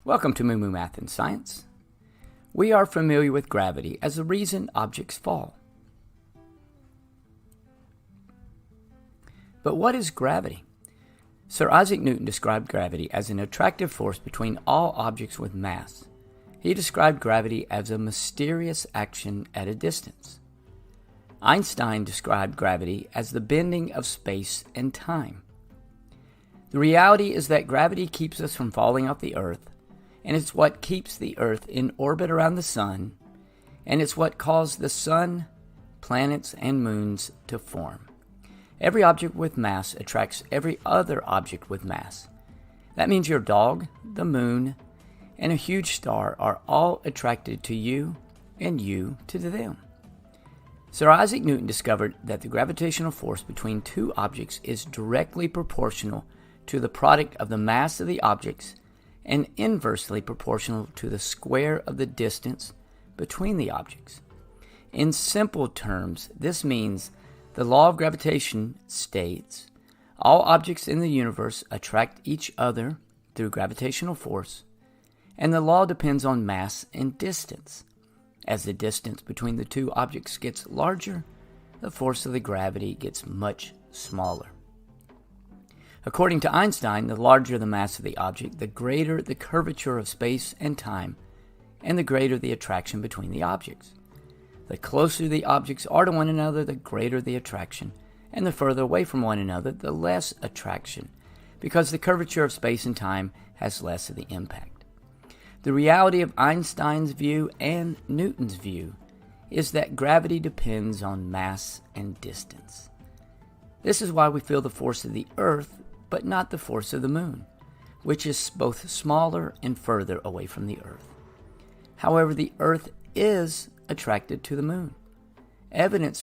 Welcome to Moo Moo Math and Science. We are familiar with gravity as the reason objects fall. But what is gravity? Sir Isaac Newton described gravity as an attractive force between all objects with mass. He described gravity as a mysterious action at a distance. Einstein described gravity as the bending of space and time. The reality is that gravity keeps us from falling off the Earth, and it's what keeps the Earth in orbit around the Sun, and it's what caused the Sun, planets, and moons to form. Every object with mass attracts every other object with mass. That means your dog, the moon, and a huge star are all attracted to you, and you to them. Sir Isaac Newton discovered that the gravitational force between two objects is directly proportional to the product of the mass of the objects and inversely proportional to the square of the distance between the objects. In simple terms, this means the law of gravitation states all objects in the universe attract each other through gravitational force, and the law depends on mass and distance. As the distance between the two objects gets larger, the force of the gravity gets much smaller. According to Einstein, the larger the mass of the object, the greater the curvature of space and time, and the greater the attraction between the objects. The closer the objects are to one another, the greater the attraction, and the further away from one another, the less attraction, because the curvature of space and time has less of the impact. The reality of Einstein's view and Newton's view is that gravity depends on mass and distance. This is why we feel the force of the Earth, but not the force of the moon, which is both smaller and further away from the Earth. However, the Earth is attracted to the moon. Evidence